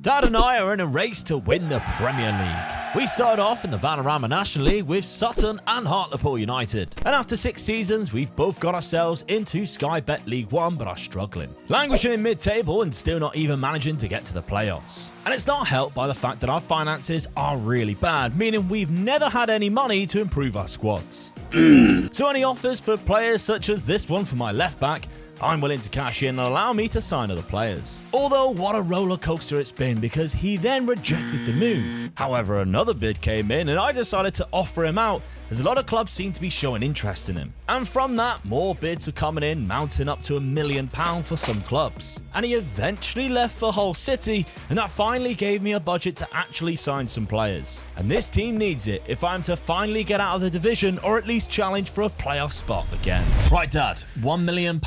Dad and I are in a race to win the Premier League. We started off in the Vanarama National League with Sutton and Hartlepool United. And after 6 seasons, we've both got ourselves into Sky Bet League 1 but are struggling. Languishing in mid-table and still not even managing to get to the playoffs. And it's not helped by the fact that our finances are really bad, meaning we've never had any money to improve our squads. So any offers for players such as this one for my left back, I'm willing to cash in and allow me to sign other players. Although what a roller coaster it's been because he then rejected the move. However, another bid came in and I decided to offer him out as a lot of clubs seem to be showing interest in him. And from that, more bids were coming in, mounting up to £1 million for some clubs. And he eventually left for Hull City, and that finally gave me a budget to actually sign some players. And this team needs it if I'm to finally get out of the division or at least challenge for a playoff spot again. Right, Dad, £1 million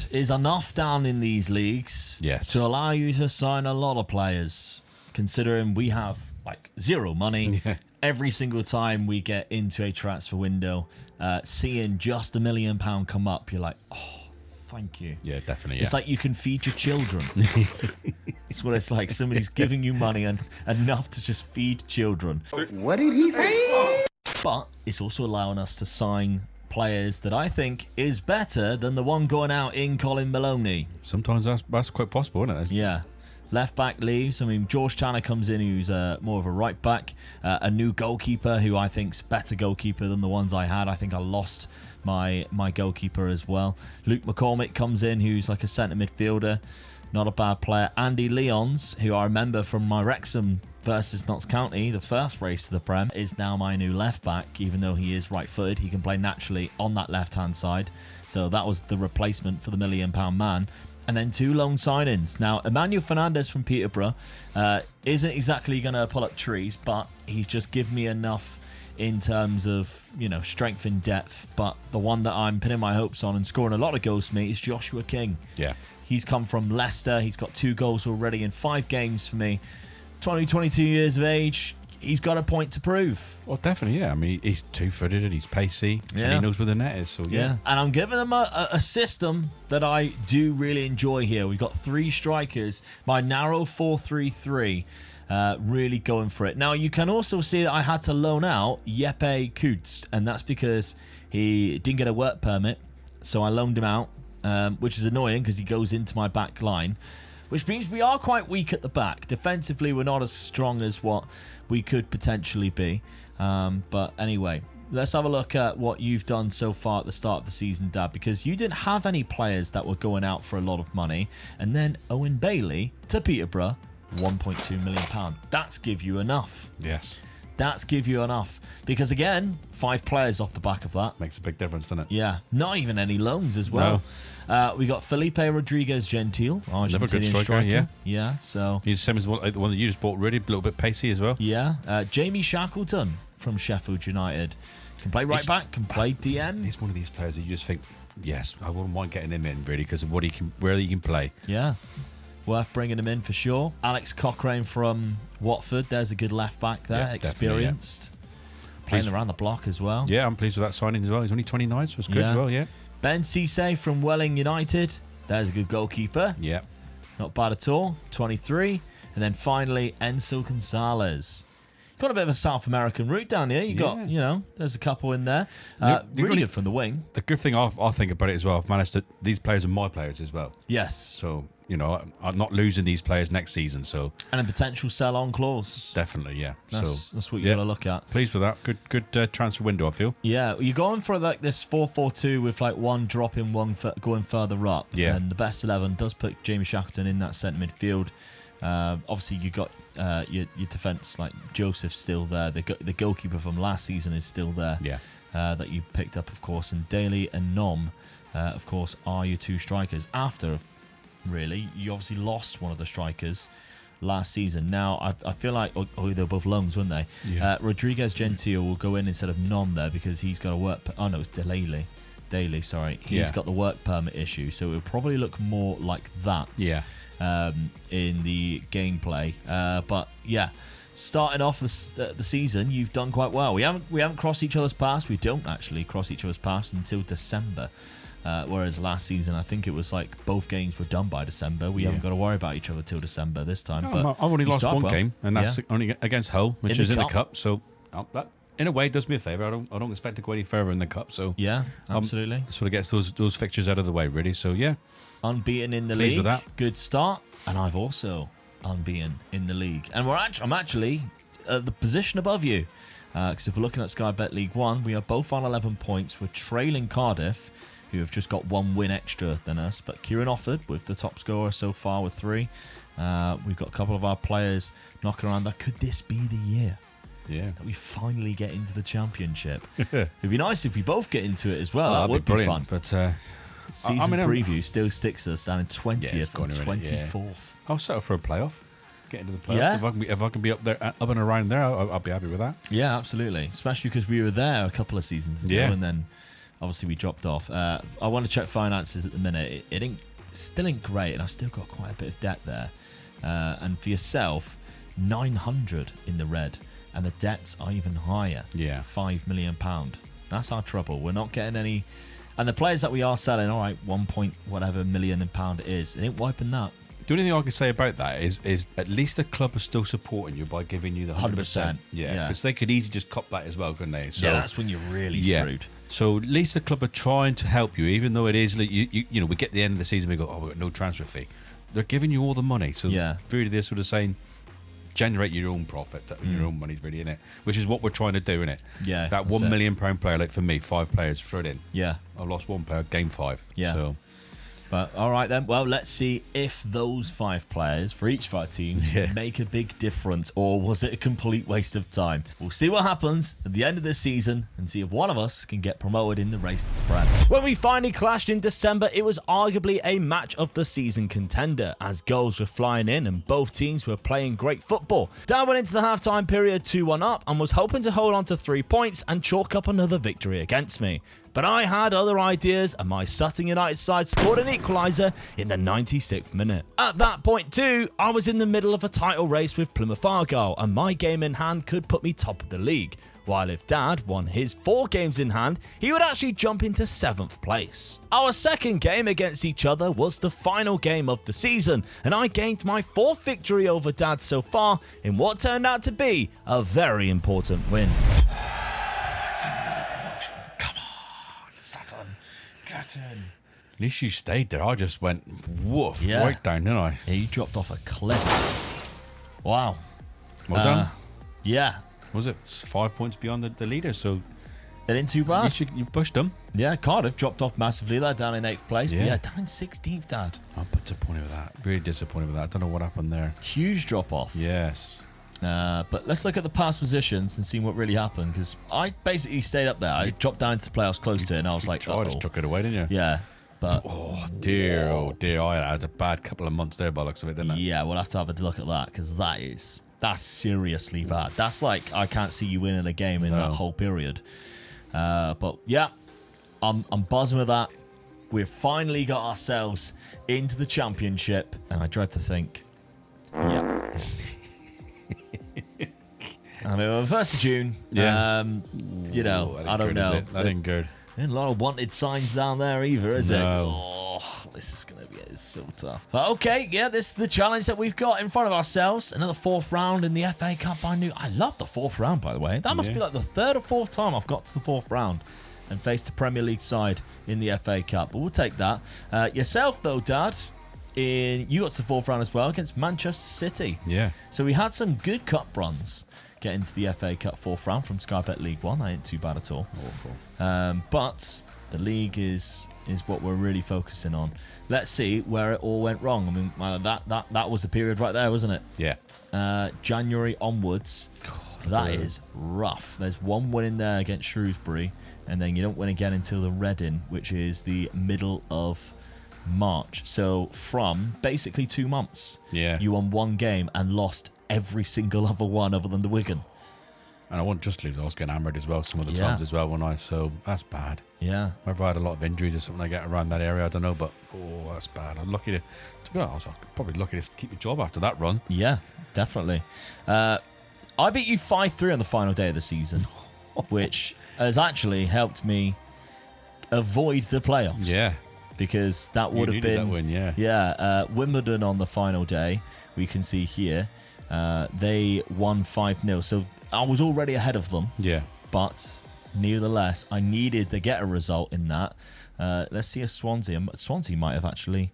is enough down in these leagues to allow you to sign a lot of players, considering we have like zero money. Every single time we get into a transfer window, seeing just £1 million come up, you're like, oh, thank you. Yeah, definitely. It's like you can feed your children. It's what it's like. Somebody's giving you money and enough to just feed children. What did he say? But it's also allowing us to sign players that I think is better than the one going out in Colin Maloney. Sometimes that's quite possible, isn't it? Yeah. Left back leaves. I mean, George Tanner comes in, who's more of a right back. A new goalkeeper, who I think's better goalkeeper than the ones I had. I think I lost my goalkeeper as well. Luke McCormick comes in, who's like a centre midfielder. Not a bad player. Andy Leons, who I remember from my Wrexham versus Notts County, the first race to the Prem, is now my new left back. Even though he is right-footed, he can play naturally on that left-hand side. So that was the replacement for the £1 million man. And then 2 loan signings. Now, Emmanuel Fernandez from Peterborough isn't exactly going to pull up trees, but he's just given me enough in terms of, strength and depth. But the one that I'm pinning my hopes on and scoring a lot of goals for me is Joshua King. Yeah. He's come from Leicester. He's got 2 goals already in 5 games for me. 22 years of age. He's got a point to prove. Well, definitely, yeah. I mean, he's 2-footed and he's pacey, and he knows where the net is. So yeah. And I'm giving him a system that I do really enjoy here. We've got 3 strikers. My narrow 4-3-3, really going for it. Now, you can also see that I had to loan out Jeppe Kudst, and that's because he didn't get a work permit, so I loaned him out, which is annoying because he goes into my back line. Which means we are quite weak at the back. Defensively, we're not as strong as what we could potentially be. But anyway, let's have a look at what you've done so far at the start of the season, Dad, because you didn't have any players that were going out for a lot of money. And then Owen Bailey to Peterborough, £1.2 million. That's give you enough. Yes. That's give you enough. Because again, 5 players off the back of that. Makes a big difference, doesn't it? Yeah. Not even any loans as well. No. We got Felipe Rodriguez Gentile, Argentinian striker. Yeah, so he's the same as the one that you just bought, really, a little bit pacey as well. Yeah. Jamie Shackleton from Sheffield United. Can play right back, can play DM. He's one of these players that you just think, yes, I wouldn't mind getting him in, really, because of where he can play. Yeah. Worth bringing him in for sure. Alex Cochrane from Watford. There's a good left back there, experienced. Playing around the block as well. Yeah, I'm pleased with that signing as well. He's only 29, so it's good as well, yeah. Ben Cisse from Welling United. There's a good goalkeeper. Yeah. Not bad at all. 23. And then finally, Enzo Gonzalez. Got a bit of a South American route down here. You got, there's a couple in there. Really good from the wing. The good thing I think about it as well, I've managed to, these players are my players as well. Yes. So, I'm not losing these players next season. So and a potential sell-on clause. Definitely, yeah. That's what you got to look at. Pleased with that. Good transfer window, I feel. Yeah, you're going for like this 4-4-2 with like one dropping, one going further up. Yeah. And the best 11 does put Jamie Shackleton in that centre midfield. Obviously, you got your defence like Joseph's still there. The goalkeeper from last season is still there. Yeah. That you picked up, of course, and Daly and Nom, of course, are your 2 strikers. After, really, you obviously lost one of the strikers last season. Now, I feel like they were both loans, weren't they? Yeah. Rodriguez Gentile will go in instead of Nom there because he's got a work. Oh no, it's Daly. Sorry, he's got the work permit issue, so it will probably look more like that. Yeah. In the gameplay, but yeah, starting off the season, you've done quite well. We haven't crossed each other's paths. We don't actually cross each other's paths until December. Whereas last season, I think it was like both games were done by December. We haven't got to worry about each other till December this time. No, but I've only lost one game, and that's Yeah. only against Hull, which In is the in the cup. cup. So that, in a way, does me a favour. I don't expect to go any further in the cup. So Yeah, absolutely. sort of gets those fixtures out of the way, really. So yeah, Unbeaten in the Pleased league. with that. Good start. And I've also unbeaten in the league. And I'm actually at the position above you. Because if we're looking at Sky Bet League 1, we are both on 11 points. We're trailing Cardiff, who have just got one win extra than us. But Kieran Offord with the top scorer so far with 3. We've got a couple of our players knocking around that. Could this be the year yeah. that we finally get into the championship? It'd be nice if we both get into it as well. That that'd would be brilliant. fun. But Season preview still sticks us down in 20th going and to win it, yeah. 24th. I'll settle for a playoff. Get into the playoffs. Yeah. If I can be up there, up and around there, I'll be happy with that. Yeah, absolutely. Especially because we were there a couple of seasons ago, Yeah. and then obviously we dropped off. I want to check finances at the minute. It still ain't great, and I've still got quite a bit of debt there. And for yourself, 900 in the red, and the debts are even higher. Yeah. £5 million. That's our trouble. We're not getting any. And the players that we are selling, all right, 1 point whatever million pound it is, it ain't wiping that. The only thing I can say about that is at least the club is still supporting you by giving you the 100%. Yeah. Because they could easily just cop that as well, couldn't they? So, Yeah, that's when you're really screwed. So at least the club are trying to help you, even though it is like you know, we get the end of the season, we go, oh, we've got no transfer fee. They're giving you all the money, so really they're sort of saying, generate your own profit, your own money, really, innit? Which is what we're trying to do, innit? Yeah, that that's £1 it. million player, like for me, 5 players, throw it in. Yeah. I've lost 1 player, game 5. Yeah. So But all right then. Well, let's see if those 5 players for each of our teams make a big difference, or was it a complete waste of time? We'll see what happens at the end of this season and see if one of us can get promoted in the race to the Prem. When we finally clashed in December, it was arguably a match of the season contender, as goals were flying in and both teams were playing great football. Dan went into the halftime period 2-1 up and was hoping to hold on to 3 points and chalk up another victory against me. But I had other ideas, and my Sutton United side scored an equaliser in the 96th minute. At that point too, I was in the middle of a title race with Plymouth Argyle, and my game in hand could put me top of the league. While if Dad won his 4 games in hand, he would actually jump into 7th place. Our second game against each other was the final game of the season, and I gained my 4th victory over Dad so far in what turned out to be a very important win. at least you stayed there. I just went woof right down, didn't I? Yeah, you dropped off a cliff. Wow. Well done. Yeah. Was it 5 points beyond the leader? So It ain't too bad. you pushed them. Yeah, Cardiff dropped off massively. They're down in 8th place. Yeah. But yeah, down in 16th, Dad. I'm disappointed with that. Really disappointed with that. I don't know what happened there. Huge drop off. Yes. But let's look at the past positions and see what really happened, because I basically stayed up there. I dropped down into the playoffs close to it, and I was like, I just chuck it away, didn't you? Yeah. But Oh dear. I had a bad couple of months there by the looks of it, didn't I? yeah, we'll have to have a look at that, because that's seriously bad. That's like, I can't see you winning a game in that whole period. But yeah, I'm buzzing with that. We've finally got ourselves into the championship, and I dread to think, yeah. I mean, well, 1st of June, Yeah. you know, That ain't I don't good, know. is it? That ain't good. Ain't a lot of wanted signs down there either, is it? No. Oh, this is going to be so tough. But okay, yeah, this is the challenge that we've got in front of ourselves. Another 4th round in the FA Cup. I love the 4th round, by the way. That must be like the 3rd or 4th time I've got to the 4th round and faced a Premier League side in the FA Cup. But we'll take that. Yourself, though, Dad, you got to the 4th round as well against Manchester City. Yeah. So we had some good cup runs getting to the FA Cup 4th round from Sky Bet League 1. That ain't too bad at all. Awful. But the league is what we're really focusing on. Let's see where it all went wrong. I mean, that was the period right there, wasn't it? Yeah. January onwards, that is rough. There's 1 win in there against Shrewsbury, and then you don't win again until the Reading, which is the middle of March. So from basically 2 months, Yeah. you won 1 game and lost every single other one other than the Wigan. And I wasn't just lose. I was getting hammered as well some of the Yeah. times as well, wasn't I? So that's bad. Yeah. Whether I had a lot of injuries or something like that around that area, I don't know. But that's bad. I'm lucky to be honest, I'm probably lucky to keep a job after that run. Yeah, definitely. I beat you 5-3 on the final day of the season, which has actually helped me avoid the playoffs. Yeah. Because that would have been... that win, yeah. Yeah, Wimbledon on the final day, we can see here, they won 5-0. So I was already ahead of them. Yeah. But nevertheless, I needed to get a result in that. Let's see if Swansea might have actually...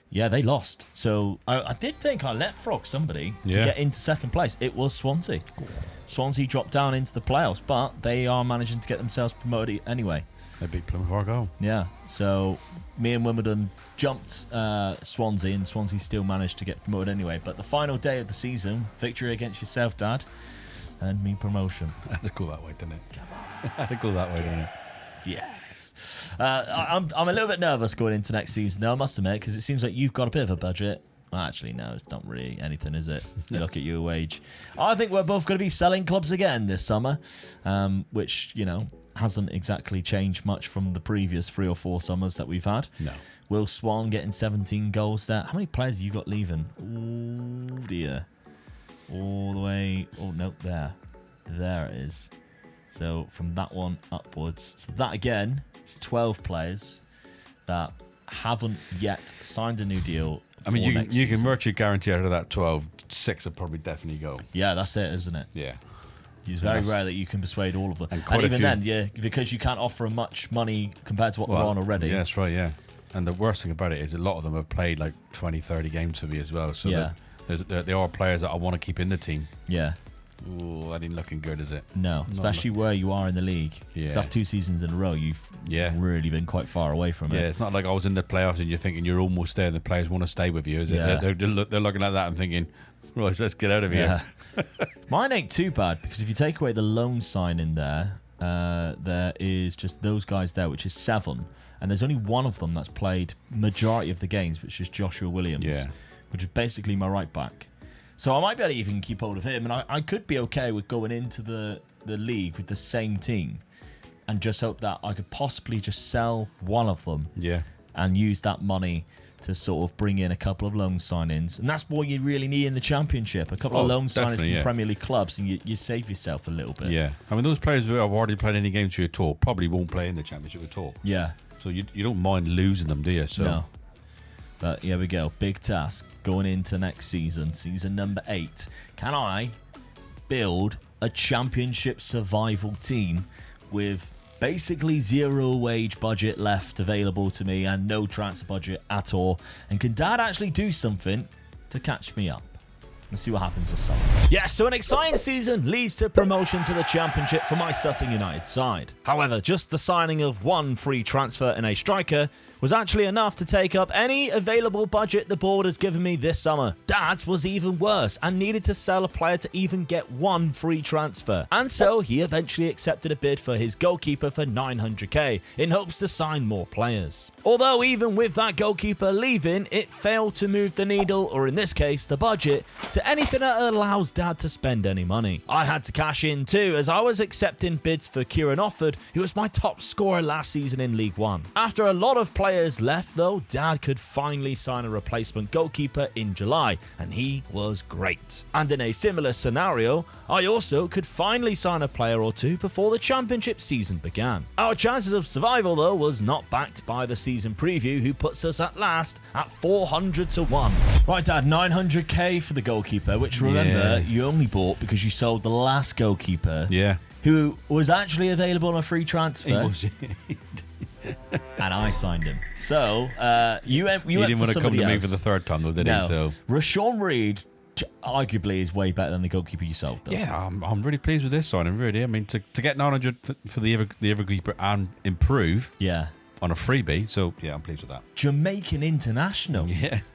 Yeah, they lost. So I did think I leapfrogged somebody to get into second place. It was Swansea. Swansea dropped down into the playoffs, but they are managing to get themselves promoted anyway. They beat Plymouth Argyle. Yeah. So me and Wimbledon jumped Swansea, and Swansea still managed to get promoted anyway. But the final day of the season, victory against yourself, Dad, and me promotion. I had to go that way, didn't it? Come on. I had to go that way, didn't it? Yes. I'm a little bit nervous going into next season, though, I must admit, because it seems like you've got a bit of a budget. Well, actually, no, it's not really anything, is it? You look at your wage. I think we're both going to be selling clubs again this summer, which, you know, hasn't exactly changed much from the previous 3 or 4 summers that we've had. No. Will Swan getting 17 goals there. How many players have you got leaving? Oh, dear. All the way. Oh, no, there. There it is. So from that one upwards. So that, again, is 12 players that haven't yet signed a new deal. I mean, you can virtually guarantee out of that 12, 6 will probably definitely go. Yeah, that's it, isn't it? Yeah. It's very rare that you can persuade all of them. And even then, yeah, because you can't offer much money compared to what they're on already. Yeah, that's right, yeah. And the worst thing about it is a lot of them have played like 20, 30 games for me as well. So there are players that I want to keep in the team. Yeah. Ooh, that ain't looking good, is it? No, especially where you are in the league. Yeah. That's 2 seasons in a row. You've really been quite far away from it. Yeah, it's not like I was in the playoffs and you're thinking you're almost there and the players want to stay with you, is it? Yeah. They're looking at that and thinking, right, let's get out of here. Mine ain't too bad, because if you take away the loan sign in there, there is just those guys there, which is 7. And there's only one of them that's played majority of the games, which is Joshua Williams, which is basically my right back. So I might be able to even keep hold of him, and I could be okay with going into the league with the same team and just hope that I could possibly just sell one of them and use that money to sort of bring in a couple of loan signings. And that's what you really need in the Championship, a couple of loan signings from Premier League clubs, and you save yourself a little bit. Yeah. I mean, those players who have already played any games for you at all probably won't play in the Championship at all. Yeah. So you don't mind losing them, do you? So. No. But here we go. Big task going into next season, season number 8. Can I build a Championship survival team with basically 0 wage budget left available to me and no transfer budget at all? And can Dad actually do something to catch me up? Let's see what happens this summer. Yeah, so an exciting season leads to promotion to the Championship for my Sutton United side. However, just the signing of 1 free transfer and a striker was actually enough to take up any available budget the board has given me this summer. Dad's was even worse and needed to sell a player to even get 1 free transfer. And so he eventually accepted a bid for his goalkeeper for 900k in hopes to sign more players. Although even with that goalkeeper leaving, it failed to move the needle, or in this case, the budget, to anything that allows Dad to spend any money. I had to cash in too, as I was accepting bids for Kieran Offord, who was my top scorer last season in League One. After a lot of players left though, Dad could finally sign a replacement goalkeeper in July, and he was great. And in a similar scenario, I also could finally sign a player or 2 before the Championship season began. Our chances of survival though was not backed by the season preview, who puts us at last at 400 to 1. Right, Dad, 900k for the goalkeeper, which remember you only bought because you sold the last goalkeeper. Yeah. Who was actually available on a free transfer. He was. And I signed him. So you went He didn't for want to come somebody to me else. for the third time, though, did No. he? So Rashawn Reed arguably is way better than the goalkeeper you sold, though. yeah, I'm really pleased with this signing. Really, I mean, to get 900 for the other keeper and improve. Yeah. On a freebie, so yeah, I'm pleased with that. Jamaican international,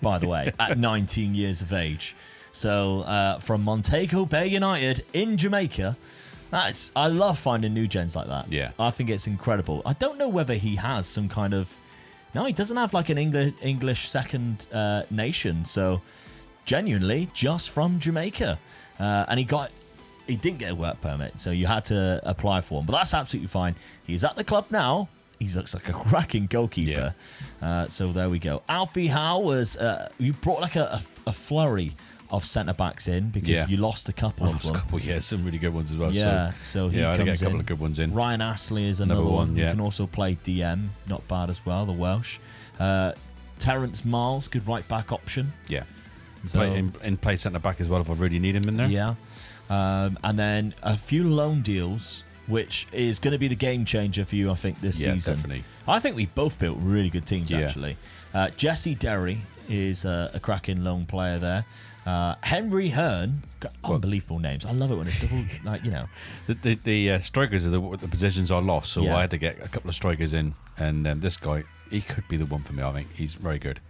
by the way, at 19 years of age. So from Montego Bay United in Jamaica. I love finding new gens like that. Yeah. I think it's incredible. I don't know whether he has some kind of... No, he doesn't have like an English second nation. So genuinely just from Jamaica. And he didn't get a work permit, so you had to apply for one. But that's absolutely fine. He's at the club now. He looks like a cracking goalkeeper. Yeah. So there we go. Alfie Howe was... you brought like a flurry of centre-backs in because you lost a couple of them. Some really good ones as well. Yeah, so he I had to comes get a couple in. of good ones in. Ryan Astley is another one. Yeah. He can also play DM, not bad as well, the Welsh. Terrence Miles, good right-back option. Yeah. So, Play centre-back as well if I really need him in there. Yeah. And then a few loan deals, which is going to be the game changer for you, I think, this season. Definitely. I think we both built really good teams, actually. Jesse Derry is a cracking loan player there. Henry Hearn, unbelievable names. I love it when it's double, The strikers are the positions I lost, so I had to get a couple of strikers in, and this guy, he could be the one for me. I think he's very good.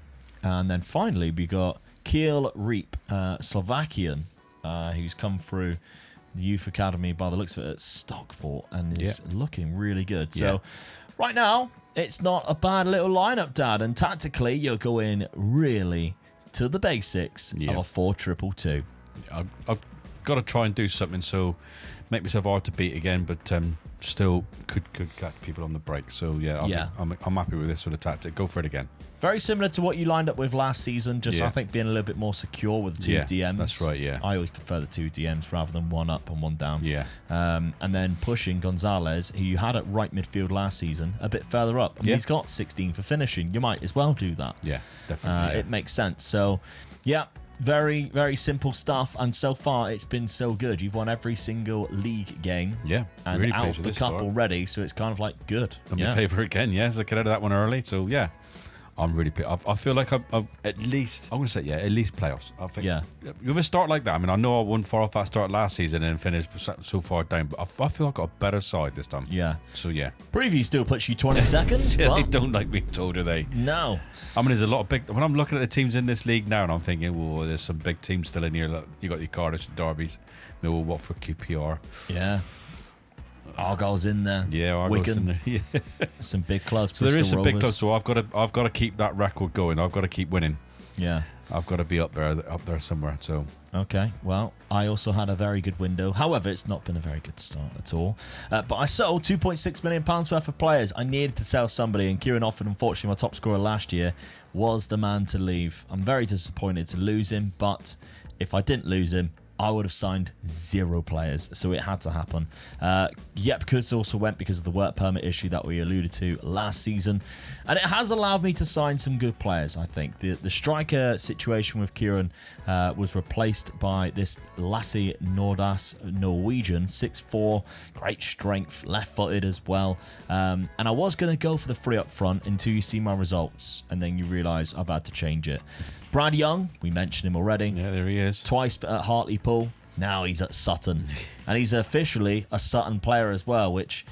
And then finally, we got Kiel Reap, Slovakian, who's come through the youth academy by the looks of it at Stockport and is looking really good. So right now, it's not a bad little lineup, Dad. And tactically, you're going really to the basics of a 4-2-2. I've got to try and do something so make myself hard to beat again, but still could catch people on the break. So I'm happy with this sort of tactic. Go for it again. Very similar to what you lined up with last season, just I think being a little bit more secure with the two DMs. That's right, yeah. I always prefer the two DMs rather than one up and one down. Yeah. And then pushing Gonzalez, who you had at right midfield last season, a bit further up. And he's got 16 for finishing. You might as well do that. Yeah, definitely. It makes sense. So, very, very simple stuff. And so far, it's been so good. You've won every single league game. Yeah. And really out of the cup already. So it's kind of like good. I'm in favour again, so I get out of that one early. So, I'm really. I feel like I'm at least. I'm going to say at least playoffs. I think. Yeah. With a start like that, I mean, I know I won far off that start last season and finished so far down, but I feel I got a better side this time. Yeah. So Preview still puts you 22nd. They don't like being told, do they? No. I mean, there's a lot of big. When I'm looking at the teams in this league now, and I'm thinking, well, there's some big teams still in here. Look, you got your Cardiff, Derbies, Millwall, Watford, QPR. Yeah. Argyle's in there. Yeah, Argyle's in there. Yeah. Some big clubs. So there is some big clubs. So I've got to keep that record going. I've got to keep winning. Yeah. I've got to be up there somewhere. So okay. Well, I also had a very good window. However, it's not been a very good start at all. But I sold £2.6 million worth of players. I needed to sell somebody, and Kieran Offord, unfortunately, my top scorer last year, was the man to leave. I'm very disappointed to lose him, but if I didn't lose him, I would have signed 0 players, so it had to happen. Yep Kutz also went because of the work permit issue that we alluded to last season, and it has allowed me to sign some good players, I think. The striker situation with Kieran was replaced by this Lasse Nordas, Norwegian, 6'4", great strength, left-footed as well. And I was going to go for the free up front until you see my results, and then you realise I've had to change it. Brad Young, we mentioned him already. Yeah, there he is. Twice at Hartlepool. Now he's at Sutton. And he's officially a Sutton player as well, which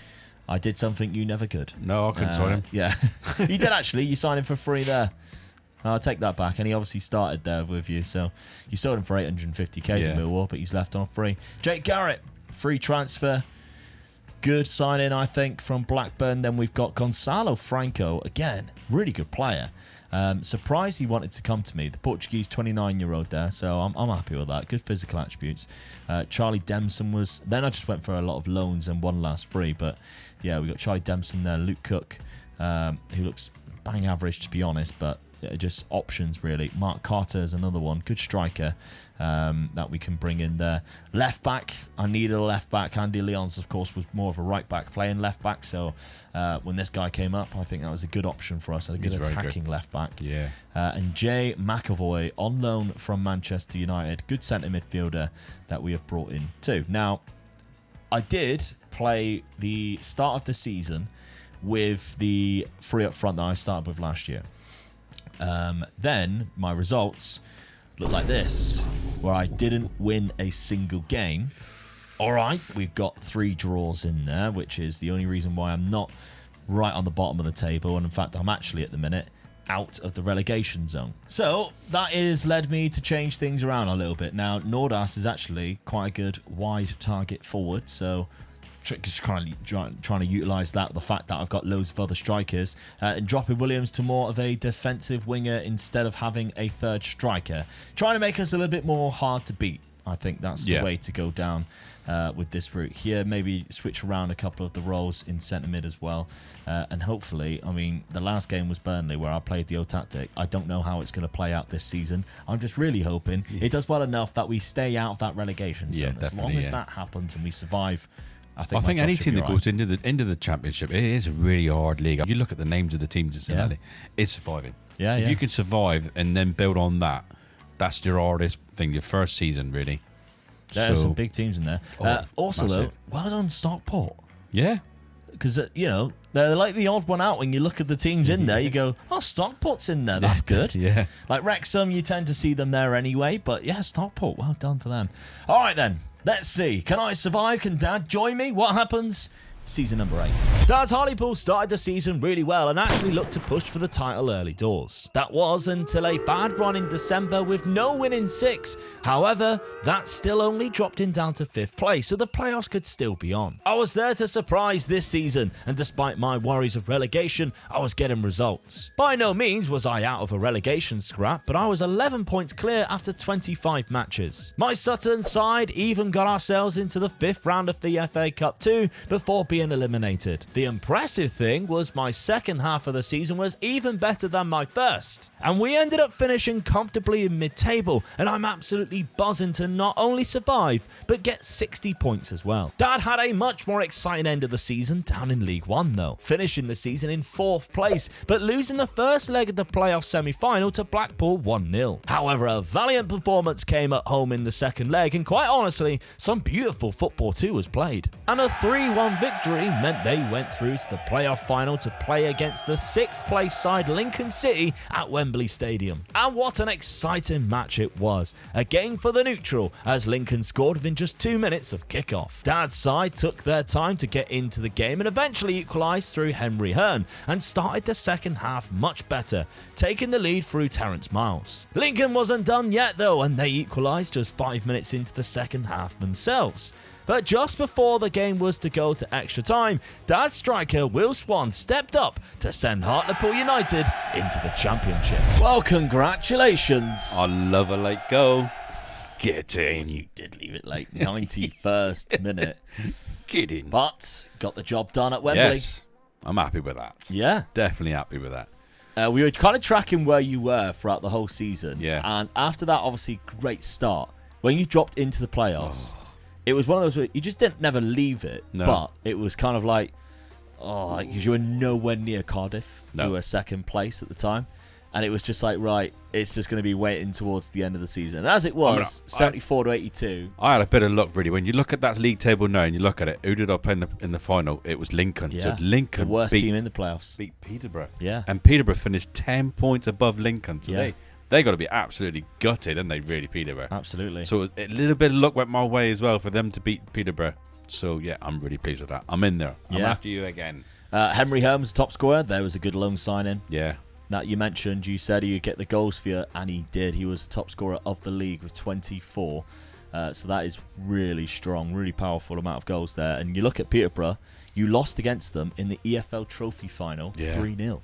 I did something you never could. No, I couldn't sign him. Yeah. You did actually. You signed him for free there. I'll take that back. And he obviously started there with you. So you sold him for 850k to Millwall, but he's left on free. Jake Garrett, free transfer. Good signing, I think, from Blackburn. Then we've got Gonçalo Franco. Again, really good player. Surprised he wanted to come to me. The Portuguese 29-year-old there, so I'm happy with that. Good physical attributes. Charlie Dempson was... Then I just went for a lot of loans and one last free, but yeah, we got Charlie Dempson there. Luke Cook, who looks bang average, to be honest, but just options, really. Mark Carter is another one. Good striker that we can bring in there. Left back, I needed a left back. Andy Leons, of course, was more of a right back playing left back, so when this guy came up, I think that was a good option for us. A good attacking left back. Yeah. And Jay McAvoy on loan from Manchester United. Good centre midfielder that we have brought in too. Now, I did play the start of the season with the free up front that I started with last year. Then my results look like this, where I didn't win a single game. All right, we've got 3 draws in there, which is the only reason why I'm not right on the bottom of the table. And in fact, I'm actually at the minute out of the relegation zone. So that has led me to change things around a little bit. Now, Nordas is actually quite a good wide target forward, so just trying to utilise that, the fact that I've got loads of other strikers, and dropping Williams to more of a defensive winger instead of having a third striker. Trying to make us a little bit more hard to beat. I think that's the way to go down with this route here. Maybe switch around a couple of the roles in centre mid as well. And hopefully, I mean, the last game was Burnley where I played the O tactic. I don't know how it's going to play out this season. I'm just really hoping it does well enough that we stay out of that relegation zone. As long as that happens and we survive, I think any team that goes into the Championship, it is a really hard league. You look at the names of the teams in that league, it's surviving. If you can survive and then build on that, that's your hardest thing, your first season, really. There's some big teams in there. Also, massive. Though, well done Stockport. Yeah. Because, they're like the odd one out when you look at the teams in there. You go, oh, Stockport's in there. That's good. Yeah. Like Wrexham, you tend to see them there anyway. But, yeah, Stockport, well done for them. All right, then. Let's see. Can I survive? Can Dad join me? What happens? Season number 8. Dad's Hartlepool started the season really well and actually looked to push for the title early doors. That was until a bad run in December with no win in 6. However, that still only dropped him down to 5th place, so the playoffs could still be on. I was there to surprise this season, and despite my worries of relegation, I was getting results. By no means was I out of a relegation scrap, but I was 11 points clear after 25 matches. My Sutton side even got ourselves into the 5th round of the FA Cup too, before being eliminated. The impressive thing was my second half of the season was even better than my first, and we ended up finishing comfortably in mid-table, and I'm absolutely buzzing to not only survive but get 60 points as well. Dad had a much more exciting end of the season down in League One though, finishing the season in 4th place but losing the first leg of the playoff semi-final to Blackpool 1-0. However, a valiant performance came at home in the second leg, and quite honestly, some beautiful football too was played, and a 3-1 victory meant they went through to the playoff final to play against the 6th place side Lincoln City at Wembley Stadium. And what an exciting match it was. A game for the neutral as Lincoln scored within just 2 minutes of kickoff. Dad's side took their time to get into the game and eventually equalised through Henry Hearn and started the second half much better, taking the lead through Terence Miles. Lincoln wasn't done yet though, and they equalised just 5 minutes into the second half themselves. But just before the game was to go to extra time, Dad's striker Will Swan stepped up to send Hartlepool United into the Championship. Well, congratulations. I love a late goal. Get in. You did leave it late. 91st minute. Get in. But got the job done at Wembley. Yes, I'm happy with that. Yeah. Definitely happy with that. We were kind of tracking where you were throughout the whole season. Yeah. And after that, obviously, great start. When you dropped into the playoffs... It was one of those where you just didn't never leave it, but it was kind of like, because you were nowhere near Cardiff. You were 2nd place at the time. And it was just like, right, it's just going to be waiting towards the end of the season. And as it was, 74 to 82. I had a bit of luck, really. When you look at that league table now and you look at it, who did I play in the final? It was Lincoln. Yeah. So Lincoln the worst team in the playoffs. Beat Peterborough. Yeah. And Peterborough finished 10 points above Lincoln. So they got to be absolutely gutted, and they really Peterborough. Absolutely. So a little bit of luck went my way as well for them to beat Peterborough. So, yeah, I'm really pleased with that. I'm in there. I'm after you again. Henry Holmes, top scorer. There was a good loan signing. Yeah. That you mentioned, you said he'd get the goals for you, and he did. He was the top scorer of the league with 24. So that is really strong, really powerful amount of goals there. And you look at Peterborough, you lost against them in the EFL Trophy final 3-0.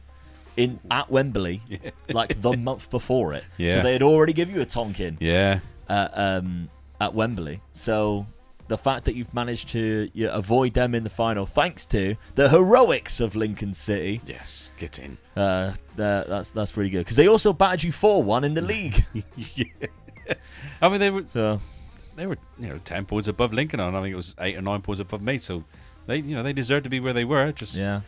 At Wembley, like the month before it. Yeah. So they had already given you a tonkin. Yeah. At Wembley. So the fact that you've managed to avoid them in the final, thanks to the heroics of Lincoln City. Yes, get in. That's really good because they also battered you 4-1 in the league. Yeah. I mean, they were 10 points above Lincoln, and I think it was 8 or 9 points above me. So they deserved to be where they were. Just You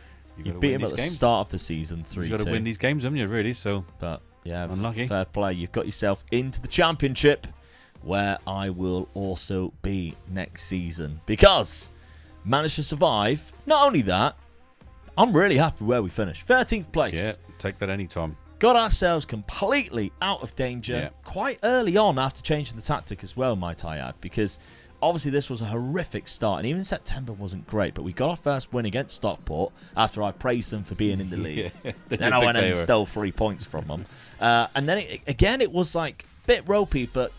beat him at the start of the season 3-2. You've got to win these games, haven't you, really? So, but yeah, unlucky. Fair play. You've got yourself into the Championship, where I will also be next season because managed to survive. Not only that, I'm really happy where we finished. 13th place. Yeah, take that anytime. Got ourselves completely out of danger quite early on after changing the tactic as well, might I add, because obviously this was a horrific start, and even September wasn't great, but we got our first win against Stockport after I praised them for being in the league. Then I went and stole 3 points from them. And then it was like a bit ropey, but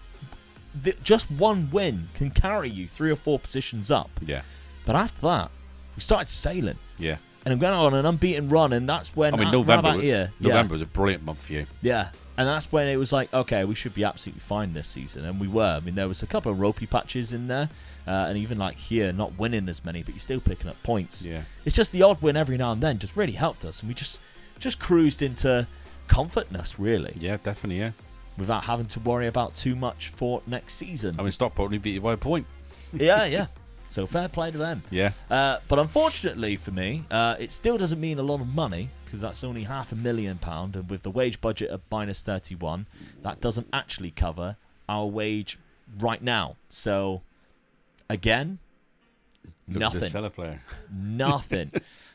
just one win can carry you 3 or 4 positions up. Yeah. But after that, we started sailing. Yeah. And I'm going on an unbeaten run, and that's when November was a brilliant month for you. Yeah. And that's when it was like, okay, we should be absolutely fine this season. And we were. I mean, there was a couple of ropey patches in there. And even like here, not winning as many, but you're still picking up points. Yeah. It's just the odd win every now and then just really helped us. And we just cruised into comfortness, really. Yeah, definitely, yeah. Without having to worry about too much for next season. I mean, Stockport only beat you by a point. Yeah. So fair play to them. Yeah. But unfortunately for me, it still doesn't mean a lot of money because that's only £500,000, and with the wage budget of minus 31, that doesn't actually cover our wage right now. So again, Look nothing. at the seller player. Nothing.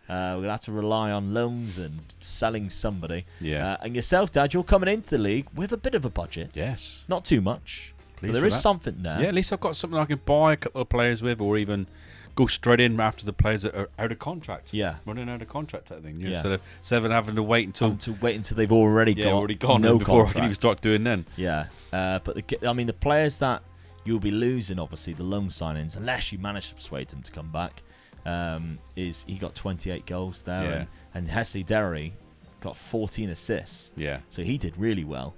We're going to have to rely on loans and selling somebody. Yeah. And yourself, Dad, you're coming into the league with a bit of a budget. Yes. Not too much. But there is something there. Yeah, at least I've got something I can buy a couple of players with, or even go straight in after the players that are out of contract. Yeah. Running out of contract type thing. Yeah. Instead of having to wait until they've already gone no before contract. I can even start doing then. Yeah. But the players that you'll be losing, obviously, the loan signings, unless you manage to persuade them to come back, is he got 28 goals there, Yeah. and Hesley Derry got 14 assists. Yeah. So he did really well.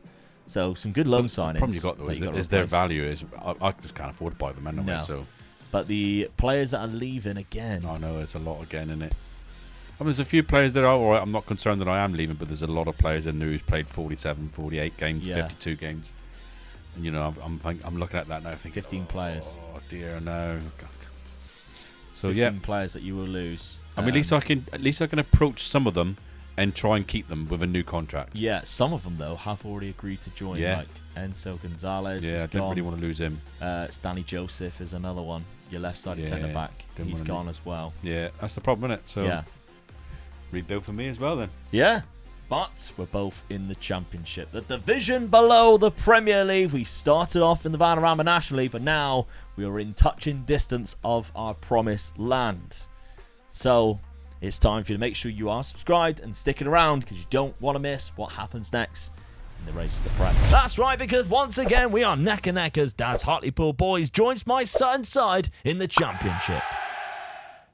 So some good loan signings. The problem you got though is their value is I just can't afford to buy them anyway. No. So, but the players that are leaving again. I know it's a lot again, isn't it? I mean, there's a few players that are all right. I'm not concerned that I am leaving, but there's a lot of players in there who's played 47, 48 games, 52 games. And I'm looking at that now, thinking 15 players. Oh dear, no. So 15 players that you will lose. I mean, at least I can approach some of them and try and keep them with a new contract. Yeah, some of them though have already agreed to join. Yeah. Like Enzo Gonzalez. Yeah, I didn't really want to lose him. Stanley Joseph is another one. Your left-sided centre back. He's gone as well. Yeah, that's the problem, isn't it? So yeah, rebuild for me as well then. Yeah. But we're both in the Championship. The division below the Premier League. We started off in the Vanarama National League, but now we are in touching distance of our promised land. So it's time for you to make sure you are subscribed and sticking around because you don't want to miss what happens next in the race to the Prem. That's right, because once again we are neck and neck as Dad's Hartlepool boys joins my Sutton side in the Championship.